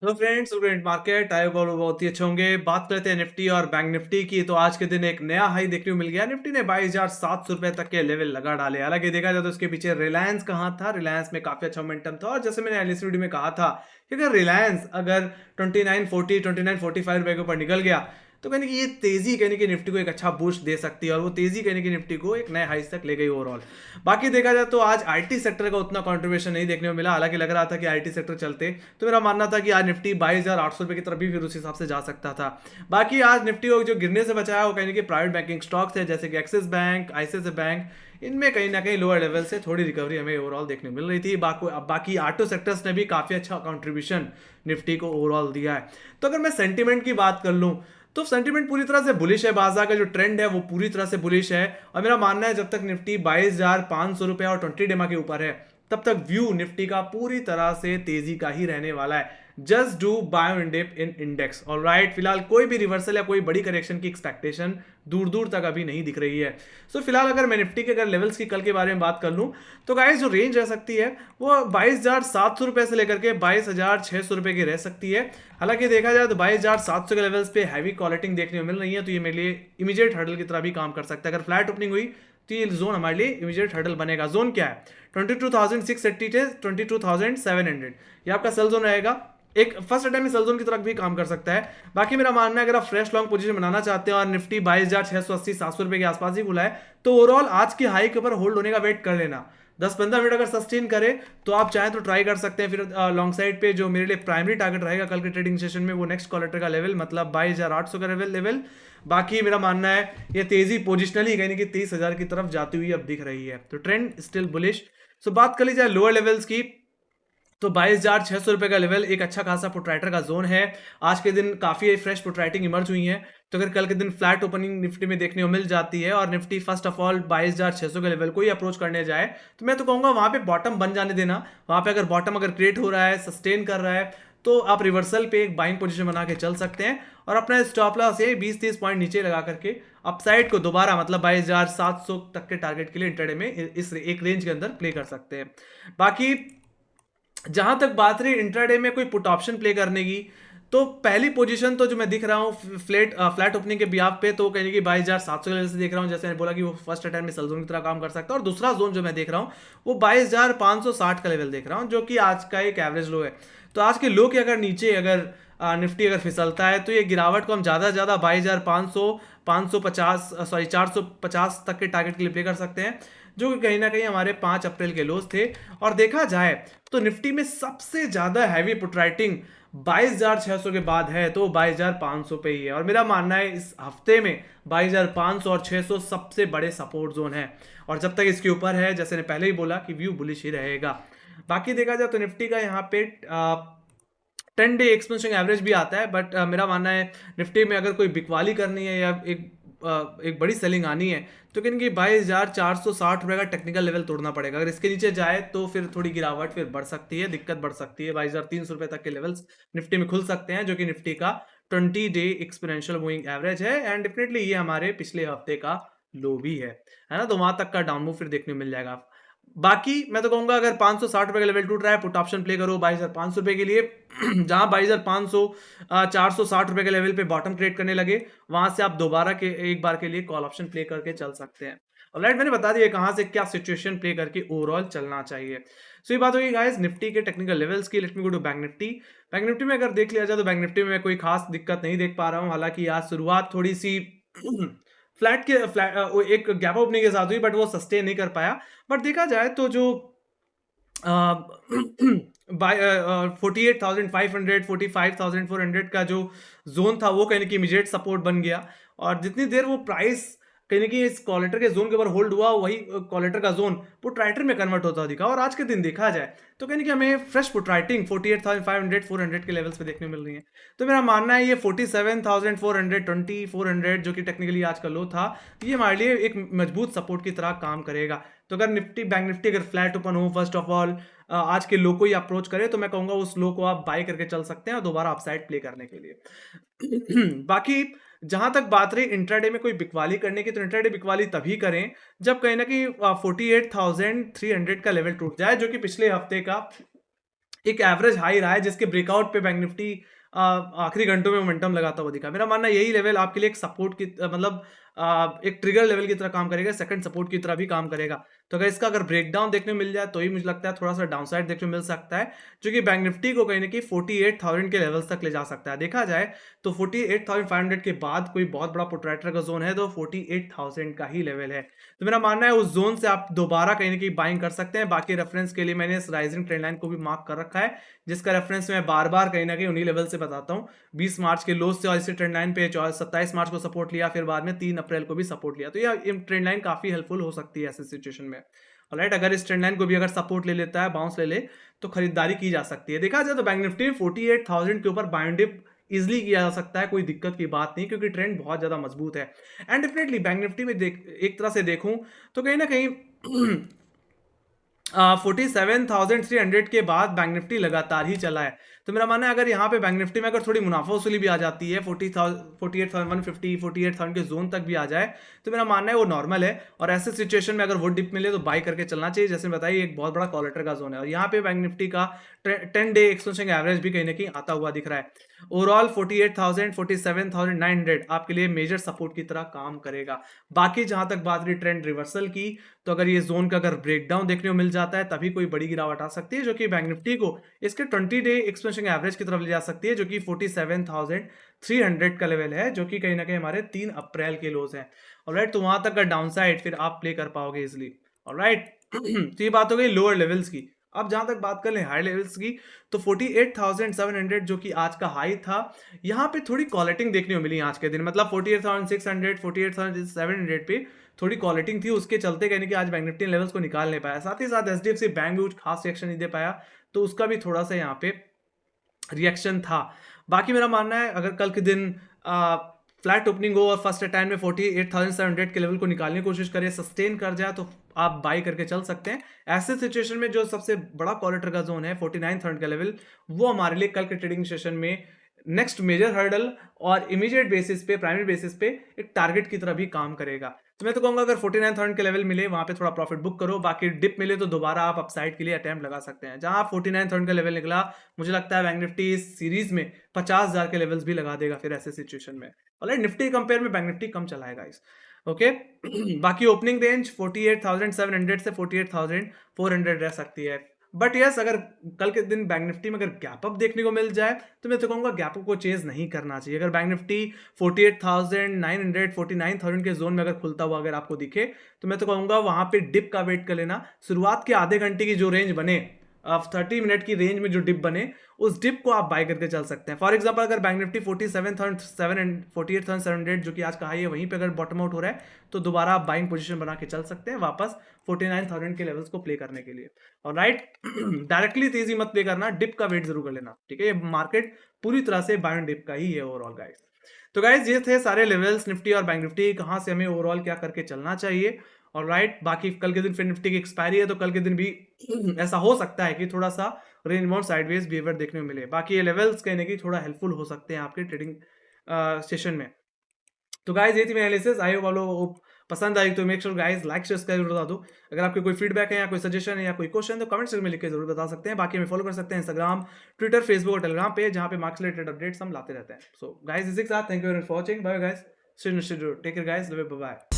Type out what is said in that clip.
तो friends, student market आए और बहुत ही अच्छे होंगे। बात करते हैं निफ्टी और बैंक निफ्टी की। तो आज के दिन एक नया हाई देखने को मिल गया। निफ्टी ने 22,700 रुपए तक के लेवल लगा डाले। हालांकि देखा जाए तो उसके पीछे रिलायंस कहाँ था। रिलायंस में काफी अच्छा मोमेंटम था और जैसे मैंने एलिस वीडियो में कहा था कि अगर रिलायंस अगर 2940 2945 रुपए के ऊपर निकल गया तो कहने की ये तेजी कहने की निफ्टी को एक अच्छा बूस्ट दे सकती है और वो तेजी कहने की निफ्टी को एक नए हाइस तक ले गई ओवरऑल। बाकी देखा जाए तो आज आईटी सेक्टर का उतना कंट्रीब्यूशन नहीं देखने को मिला। हालांकि लग रहा था कि आईटी सेक्टर चलते, तो मेरा मानना था कि आज निफ्टी 22,800 रुपए की तरफ भी फिर उस हिसाब से जा सकता था। बाकी आज निफ्टी को जो गिरने से बचाया वो कहीं कि प्राइवेट बैंकिंग स्टॉक्स है, जैसे कि एक्सिस बैंक, आईसीआईसीआई बैंक, इनमें कहीं ना कहीं लोअर लेवल से थोड़ी रिकवरी हमें ओवरऑल देखने मिल रही थी। बाकी ऑटो सेक्टर्स ने भी काफी अच्छा कंट्रीब्यूशन निफ्टी को ओवरऑल दिया है। तो अगर मैं सेंटीमेंट की बात कर लूं तो सेंटीमेंट पूरी तरह से बुलिश है। बाजार का जो ट्रेंड है वो पूरी तरह से बुलिश है और मेरा मानना है जब तक निफ्टी 22,500 रुपए और 20 डेमा के ऊपर है तब तक व्यू निफ्टी का पूरी तरह से तेजी का ही रहने वाला है। Just do buy in dip in index. Alright, फिलहाल कोई भी रिवर्सल या कोई बड़ी करेक्शन की एक्सपेक्टेशन दूर दूर तक अभी नहीं दिख रही है। सो फिलहाल अगर मैं निफ्टी के अगर लेवल्स की कल के बारे में बात कर लूं तो गाइस जो रेंज रह सकती है वो 22,700 रुपए से लेकर के 22,600 रुपए की रह सकती है। हालांकि देखा जाए तो 22,700 के लेवल्स पे हैवी कॉलेटिंग देखने को मिल रही है, तो ये मेरे लिए इमीडिएट हर्डल की तरह भी काम कर सकता है। अगर फ्लैट ओपनिंग हुई तो ये जोन हमारे लिए इमीडिएट हर्डल बनेगा। जोन क्या है? 22,680 से 22,700 ये आपका सेल जोन रहेगा। एक फर्स्ट अटेम्प्ट में सेल जोन की तरफ भी काम कर सकता है। बाकी मेरा मानना है अगर आप फ्रेश लॉन्ग पोजीशन बनाना चाहते हैं और निफ्टी 22,680 700 रुपए के आसपास ही खुला है तो ओवरऑल आज की हाई के ऊपर होल्ड होने का वेट कर लेना। 10-15 मिनट अगर सस्टेन करे तो आप चाहें तो ट्राई कर सकते हैं। फिर लॉन्ग साइड पे जो मेरे लिए प्राइमरी टारगेट रहेगा कल के ट्रेडिंग सेशन में वो नेक्स्ट क्वार्टर का लेवल मतलब 22,800 का लेवल। बाकी मेरा मानना है ये तेजी पोजिशनली कहीं ना कहीं 30,000 की तरफ जाती हुई अब दिख रही है, तो ट्रेंड स्टिल बुलिश। सो बात कर ली जाए लोअर लेवल्स की तो 22,600 रुपए का लेवल एक अच्छा खासा पुटराइटर का जोन है। आज के दिन काफी फ्रेश पुटराइटिंग इमर्ज हुई है, तो अगर कल के दिन फ्लैट ओपनिंग निफ्टी में देखने को मिल जाती है और निफ्टी फर्स्ट ऑफ ऑल 22,600 के लेवल को ही अप्रोच करने जाए तो मैं तो कहूंगा वहां पे बॉटम बन जाने देना। वहां पे अगर बॉटम अगर क्रिएट हो रहा है, सस्टेन कर रहा है, तो आप रिवर्सल पे एक बाइंग पोजीशन बना के चल सकते हैं और अपना स्टॉप लॉस ये 20-30 पॉइंट नीचे लगा करके अपसाइड को दोबारा मतलब 22,700 तक के टारगेट के लिए इंटरडे में इस एक रेंज के अंदर प्ले कर सकते हैं। बाकी जहां तक बात रही इंट्राडे में कोई पुट ऑप्शन प्ले करने की, तो पहली पोजीशन तो जो मैं दिख रहा हूँ फ्लैट ओपनिंग के बिहाफ पे तो कहने की 22,700 के लेवल से देख रहा हूँ। जैसे मैंने बोला कि वो फर्स्ट अटैम्प्ट में सेल जोन की तरह काम कर सकता है और दूसरा जोन जो मैं देख रहा हूँ वो 22,560 का लेवल देख रहा हूँ, जो कि आज का एक एवरेज लो है। तो आज के लो के अगर नीचे अगर निफ्टी अगर फिसलता है तो ये गिरावट को हम ज़्यादा से ज़्यादा 22,500 550 सॉरी 450 तक के टारगेट के लिए प्ले कर सकते हैं, जो कि कहीं ना कहीं हमारे 5 अप्रैल के लोस थे। और देखा जाए तो निफ्टी में सबसे ज्यादा हैवी पुट राइटिंग 22,600 के बाद है तो 22,500 पे ही है और मेरा मानना है इस हफ्ते में 22,500 और 600 सबसे बड़े सपोर्ट जोन है और जब तक इसके ऊपर है जैसे ने पहले ही बोला कि व्यू बुलिश ही रहेगा। बाकी देखा जाए तो निफ्टी का यहाँ पे 10 डे एक्सपेंशन एवरेज भी आता है, बट मेरा मानना है निफ्टी में अगर कोई बिकवाली करनी है या एक बड़ी सेलिंग आनी है तो कि 22,460 रुपए का टेक्निकल लेवल तोड़ना पड़ेगा। अगर इसके नीचे जाए तो फिर थोड़ी गिरावट फिर बढ़ सकती है, दिक्कत बढ़ सकती है। 22,300 रुपए तक के लेवल्स निफ्टी में खुल सकते हैं, जो कि निफ्टी का 20 डे एक्सपोनेंशियल मूविंग एवरेज है एंड डेफिनेटली ये हमारे पिछले हफ्ते का लो भी है ना। तो वहां तक का डाउन मूव फिर देखने को मिल जाएगा। बाकी मैं तो कहूंगा अगर 560 रुपए का लेवल टूट रहा है पुट ऑप्शन प्ले करो 22,500 रुपए के लिए जहां 22,500 460 रुपए के लेवल पे बॉटम क्रिएट करने लगे वहां से आप दोबारा के एक बार के लिए कॉल ऑप्शन प्ले करके चल सकते हैं। ऑलराइट, मैंने बता दिया कहां से क्या सिचुएशन प्ले करके ओवरऑल चलना चाहिए। सो ये बात होगी गाइस निफ्टी के टेक्निकल लेवल्स की। Let me go to Bank Nifty. Bank Nifty में अगर देख लिया जाए तो बैंक निफ्टी में कोई खास दिक्कत नहीं देख पा रहा हूं। हालांकि आज शुरुआत थोड़ी सी एक गैप ओपनिंग के साथ हुई बट वो सस्टेन नहीं कर पाया। बट देखा जाए तो जो 48,500 45,400 का जो जोन था वो कहने की इमीडिएट सपोर्ट बन गया और जितनी देर वो प्राइस कहने की इस कॉलेटर के जोन के ऊपर होल्ड हुआ वही कॉलेटर का जोन पुटराइटर में कन्वर्ट होता दिखा। और आज के दिन देखा जाए तो कहने की हमें फ्रेश पुटराइटिंग 48,500 400 के लेवल्स पे देखने मिल रही है। तो मेरा मानना है ये 47,420 400 जो कि टेक्निकली आज का लो था ये हमारे लिए एक मजबूत सपोर्ट की तरह काम करेगा। तो अगर निफ्टी बैंक निफ्टी अगर फ्लैट ओपन हो फर्स्ट ऑफ ऑल आज के लो को ही अप्रोच करे तो मैं कहूंगा उस लो को आप बाय करके चल सकते हैं और दोबारा अपसाइड प्ले करने के लिए। बाकी जहां तक बात रही इंट्राडे में कोई बिकवाली करने की, तो इंट्राडे बिकवाली तभी करें जब कहीं ना कहीं 48,300 का लेवल टूट जाए, जो कि पिछले हफ्ते का एक एवरेज हाई रहा है जिसके ब्रेकआउट पे बैंक निफ्टी आखिरी घंटों में मोमेंटम लगाता हुआ दिखा। मेरा मानना है यही लेवल आपके लिए एक सपोर्ट की मतलब एक ट्रिगर लेवल की तरह काम करेगा, सेकंड सपोर्ट की तरह भी काम करेगा। तो अगर इसका ब्रेकडाउन देखने को मिल जाए तो ही मुझे लगता है थोड़ा सा डाउनसाइड देखने को मिल सकता है, जो कि बैंक निफ्टी को कहीं ना कहीं 48,000 के लेवल्स तक ले जा सकता है। देखा जाए तो 48,500 के बाद कोई बहुत बड़ा प्रोट्रैक्टर का जोन है तो 48,000 का ही लेवल है। तो मेरा मानना है उस जोन से आप दोबारा कहीं ना कहीं बाइंग कर सकते हैं। बाकी रेफरेंस के लिए मैंने इस राइजिंग ट्रेंड लाइन को भी मार्क कर रखा है, जिसका रेफरेंस मैं बार बार कहीं ना कहीं उन्हीं लेवल से बताता हूँ। 20 मार्च के लो से और इसी ट्रेंड लाइन पे 27 मार्च को सपोर्ट लिया, फिर बाद में 3 अप्रैल को भी सपोर्ट लिया। तो यह ट्रेंड लाइन काफी हेल्पफुल हो सकती है ऐसे सिचुएशन में। ऑलराइट, अगर इस ट्रेंड लाइन को भी अगर सपोर्ट ले लेता है, बाउंस ले ले, तो खरीदारी की जा सकती है। देखा जाए तो बैंक निफ्टी 48,000 के ऊपर बाइंग डिप इजिली किया जा सकता है, कोई दिक्कत की बात नहीं, क्योंकि ट्रेंड बहुत ज्यादा मजबूत है। एंड डेफिनेटली बैंक निफ्टी में एक तरह से देखूं तो कहीं ना कहीं 47,300 के बाद बैंक निफ्टी लगातार ही चला है। तो मेरा मानना है अगर यहाँ पे बैंक निफ्टी में अगर थोड़ी मुनाफा वसूली भी आ जाती है, 48,150 48,000 के जोन तक भी आ जाए, तो मेरा मानना है वो नॉर्मल है। और ऐसे सिचुएशन में अगर वो डिप मिले तो बाई करके चलना चाहिए। जैसे बताइए एक बहुत बड़ा कॉलेटर का जोन है और यहाँ पे बैंक निफ्टी का 10 डे एक्सटेंशन एवरेज भी कहीं ना कहीं आता हुआ दिख रहा है। ओवरऑल 48,000 47,900 आपके लिए मेजर सपोर्ट की तरह काम करेगा। बाकी जहां तक बात रही ट्रेंड रिवर्सल की, तो अगर ये जोन का अगर ब्रेकडाउन देखने को मिल जाता है तभी कोई बड़ी गिरावट आ सकती है, जो कि बैंक निफ्टी को इसके 20 डे एक्सपेंशन एवरेज की तरफ ले जा सकती है, जो कि 47,300 का लेवल है, जो कि कहीं ना कहीं हमारे 3 अप्रैल के लोज हैं। ऑलराइट, तो वहां तक का डाउनसाइड फिर आप प्ले कर पाओगे इजिली। ऑलराइट, तो ये बात हो गई लोअर लेवल्स की। अब जहां तक बात कर ले हाई लेवल्स की, तो 48,700 जो कि आज का हाई था, यहाँ पे थोड़ी कॉलेटिंग देखने को मिली आज के दिन। मतलब 48,600 48,700 पे थोड़ी कॉलेटिंग थी, उसके चलते कहने कि आज बैंक निफ्टी लेवल्स को निकाल नहीं पाया। साथ ही साथ एचडीएफसी बैंक भी कुछ खास रिएक्शन नहीं दे पाया, तो उसका भी थोड़ा सा यहाँ पे रिएक्शन था। बाकी मेरा मानना है अगर कल के दिन फ्लैट ओपनिंग हो और फर्स्ट टाइम में 48,700 के लेवल को निकालने की कोशिश करे, सस्टेन कर जाए, तो आप बाई करके चल सकते हैं। ऐसे सिचुएशन में जो सबसे बड़ा कॉलेटर का जोन है 49,000 का लेवल, वो हमारे लिए कल के ट्रेडिंग सेशन में नेक्स्ट मेजर हर्डल और इमीडिएट बेसिस पे, प्राइमरी बेसिस पे एक टारगेट की तरह भी काम करेगा। तो मैं तो कहूंगा अगर 49,000 के लेवल मिले वहां पे थोड़ा प्रॉफिट बुक करो, बाकी डिप मिले तो दोबारा आप अपसाइड के लिए अटेम्प्ट लगा सकते हैं। जहां 49,000 का लेवल निकला, मुझे लगता है बैंक निफ्टी इस सीरीज में 50,000 के लेवल्स भी लगा देगा फिर ऐसे सिचुएशन में। ऑलराइट, निफ्टी कंपेयर में बैंक निफ्टी कम चलाएगा इस। ओके बाकी ओपनिंग रेंज 48,700 से 48,400 रह सकती है। बट यस, अगर कल के दिन बैंक निफ्टी में अगर गैप अप देखने को मिल जाए तो मैं तो कहूंगा गैप अप को चेज नहीं करना चाहिए। अगर बैंक निफ्टी 48,900 49,000 के जोन में अगर खुलता हुआ अगर आपको दिखे, तो मैं तो कहूंगा वहां पे डिप का वेट कर लेना। शुरुआत के आधे घंटे की जो रेंज बने, 30 मिनट की रेंज में जो डिप बने, उस डिप को आप बाय करके चल सकते हैं। फॉर एग्जांपल अगर बैंक निफ्टी 48,700 जो कि आज का हाई है, वहीं पे अगर बॉटम आउट हो रहा है, तो दोबारा आप बाइंग पोजीशन बना के चल सकते हैं वापस 49,000 के लेवल्स को प्ले करने के लिए। और राइट, डायरेक्टली तेजी मत प्ले करना, डिप का वेट जरूर कर लेना, ठीक है। ये मार्केट पूरी तरह से बाय एंड डिप का ही है ओवरऑल गाइस। तो गाइस ये थे सारे लेवल्स निफ्टी और बैंक निफ्टी, कहां से हमें ओवरऑल क्या करके चलना चाहिए। और राइट, बाकी कल के दिन फिर निफ्टी की एक्सपायरी है, तो कल के दिन भी ऐसा हो सकता है कि थोड़ा सा रेंज बाउंड साइडवेज बिहेवियर देखने को मिले। बाकी ये लेवल्स कहने की थोड़ा हेल्पफुल हो सकते हैं आपके ट्रेडिंग सेशन में। तो गाइज ये थी मेरी एनालिसिस। आई होप आप लोगों को पसंद आई, तो make sure guys like share subscribe बता दो। अगर आपके कोई फीडबैक है या कोई सजेशन है या कोई क्वेश्चन, तो कमेंट सेक्शन में लिख के जरूर बता सकते हैं। बाकी हमें फॉलो कर सकते हैं इंस्टाग्राम, ट्विटर, फेसबुक और टेलीग्राम पे, जहां पे मार्क्स रिलेटेड अपडेट्स हम लाते रहते हैं। सो गाइज इसी के साथ thank you for watching. Bye guys, take care guys, bye bye.